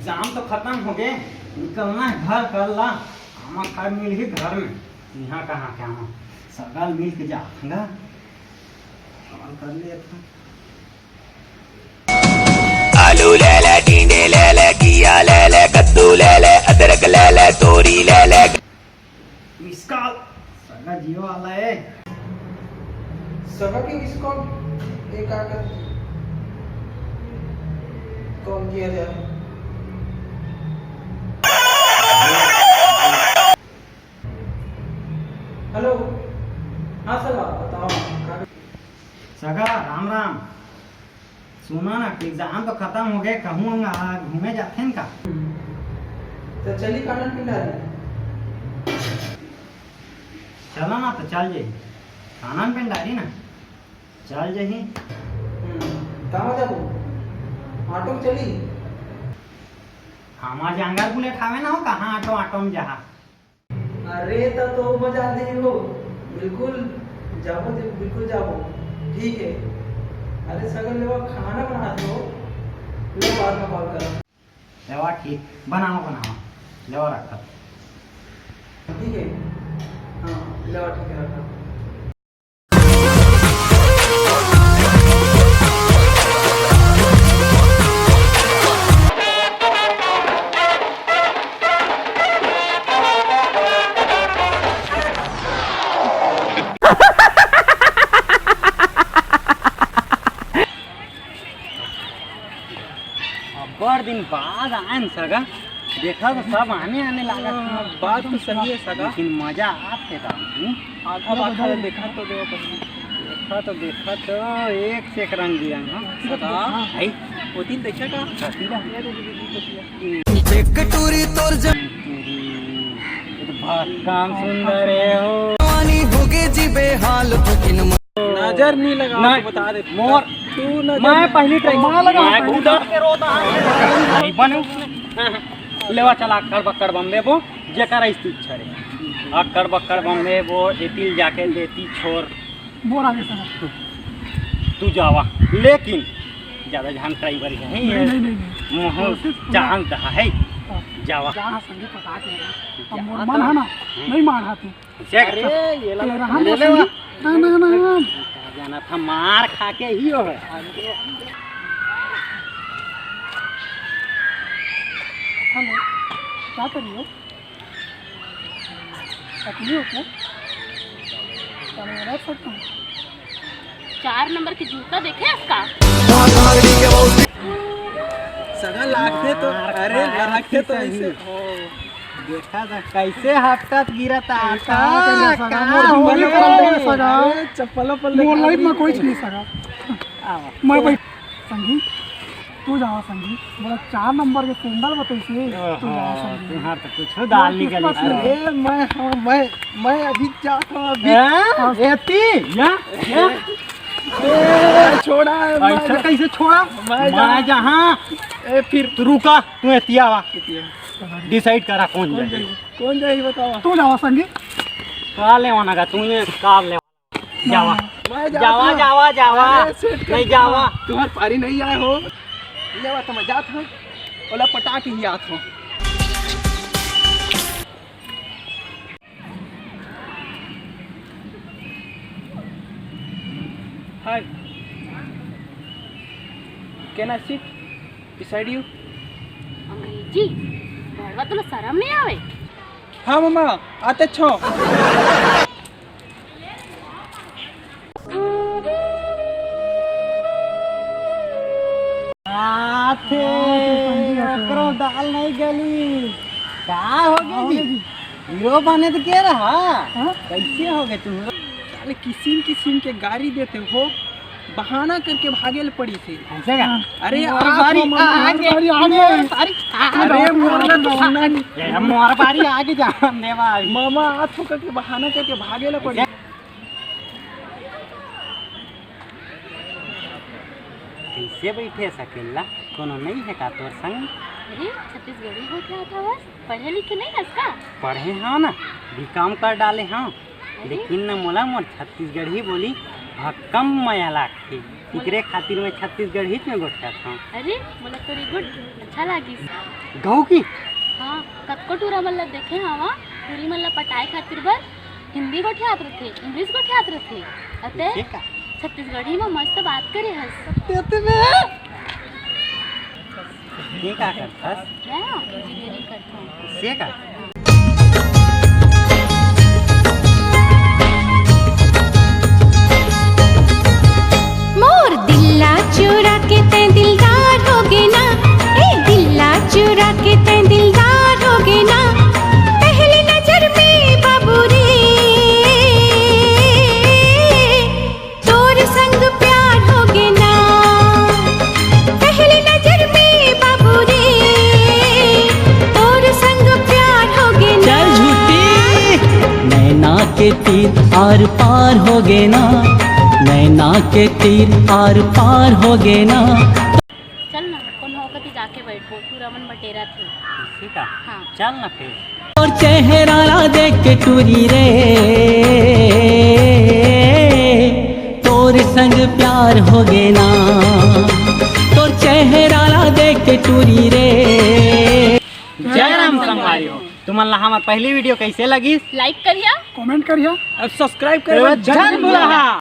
Exam तो खत्म हो गए, निकलना है घर कर ला। हम खा मिल ही घर में, यहाँ कहाँ क्या हम सगल मिल के जाऊंगा कॉल कर ले। आलू ले ले, टींडे ले ले, घिया ले ले, कद्दू ले ले, अदरक ले ले, तोरी ले ले। मिस कॉल सगा जियो वाला है। सगा की मिस कॉल एक आकर कॉल किया जाए। हेलो, हाँ सगा बताओ। सगा राम राम, सुना ना एग्जाम तो खत्म हो गए, कहूँ घूमे जाते हैं का? तो चली कानन पिंडारी चलो ना तो चल जाइए कानन पिंडारी ना चल जाइए। कहाँ जाबो? ऑटो में चली? हमारे जंगल बुलेट खावे ना हो, कहाँ ऑटो ऑटो में जहाँ। अरे तो मजा दे हो, बिल्कुल जाबो, बिल्कुल जाबो, ठीक है। अरे सगल लेवा खाना बनाते हो, ले बाद में कॉल करो। लेवा ठीक, बनाओ बनाओ, लेवा रखा ठीक है, हाँ लेवा ठीक है रखा। बड़ दिन बाद आए न सगा, देखा तो सब आने लगा। बात तो सही है सगा, लेकिन मजा आते था। आधा बाधा देखा तो देखा तो एक से एक रंग दिया सगा। भाई वो दिन देखा का एक टूरी तोर काम सुंदर है हो, जवानी हो गए जी बेहाल बुकिन नजर नहीं लगा तो बता दे मोर तू नजर मैं पहली टाइम मैं खूब डर के रोता नहीं बनू। लेवा चला अक्कड़ बक्कड़ बम्बे वो जेकर स्थित छड़े अक्कड़ बक्कड़ बम्बे वो एतिल जाके देती छोर बोर आगे सर। तू जावा, लेकिन ज्यादा जान ड्राइवर है नहीं मोह जान रहा है जावा। जहाँ संगी पता के अब मोर मन है ना, नहीं मार हाथी अरे ये ले रहा ले है ले ना जाना था, मार खा के ही हो। हेलो, क्या कर रही हो? अकेली हो क्या? क्या मैं रख सकता हूँ? 4 नंबर की जूता देखे इसका? सगा लाखे तो अरे लाखे तो ऐसे देखा था कैसे हफ्ता गिरा था। चप्पल मोर लाइफ में कोई नहीं सका। मैं भाई संगी तू जाओ संगी, बोला 4 नंबर के सैंडल बताइए तू जाओ संगी। तुम्हार तो कुछ दाल निकली। अरे मैं अभी जाता हूँ अभी। एती या छोड़ा ऐसा कैसे छोड़ा? मैं जहाँ फिर तू रुका, तू एतिया वा डिसाइड करा कौन जाए। कौन जाएगी बताओ? तू जाओ संगी। का ले वाना तू ये कार ले जावा मैं जावा जावा जावा नहीं जावा। तुम्हार पारी नहीं आए हो, ले बात मैं जात हूँ, ओला पटा के ही आत हूँ। Hi. Can I sit beside you? अंग्रेजी भड़वा तुला शर्म नहीं आवे? हाँ मम्मा आते छो। आथे करो दाल नहीं गली क्या हो गई? हीरो बने तो क्या रहा? कैसे हो गए तुम? अरे किसिम के गाड़ी देते हो, बहाना करके भागेल पड़ी थी। ऐसे का? अरे मोर बारी आगे अरे मोर बारी आगे जान देवा। मामा हाथ हो करके बहाना करके भागेल पड़ी। कैसे बैठे सकेला? कोनो नहीं है का तोर संग? अरे छत्तीसगढ़ी हो क्या था? बस पढ़े लिखे नहीं है इसका? पढ़े हाँ ना, भी काम कर डाले हाँ, लेकिन न मोला मोर छत्तीसगढ़ी बोली कम माया लागती इकरे खातिर में छत्तीसगढ़ हित में गोठा था। अरे मला तोरी गुड अच्छा लागी। गाँव की हाँ कतको टूरा मल्ला देखे हवा टूरी मल्ला पटाए खातिर बर हिंदी गोठे आत रथे इंग्लिश गोठे आत रथे अते ठीक है छत्तीसगढ़ी में मस्त बात करे हस ये का करथस मैं इंजीनियरिंग करता हूँ। से का मोर दिल्ला चुरा के तै दिलदार हो गे ना ए दिल्ला चुरा के तै दिलदार हो गे ना पहली नजर में बाबू रे तोर संग प्यार हो गे ना पहली नजर में बाबू रे तोर संग प्यार हो गे ना चल झूठी नैना के तीर आर पार हो गे ना नैना के तीर आर पार हो गे ना। चल ना कौन हो कति जाके बैठो टूरा मन बटेरा थे। इसी का हाँ चल ना फिर और चेहरा देख के टूरी रे तोर संग प्यार हो गे ना तोर चेहरा देख के टूरी रे। जय राम संगवारियों तुम्हारा हमार पहली वीडियो कैसे लगी लाइक करिया कमेंट करिए सब्सक्राइब करो जन बुलाहा।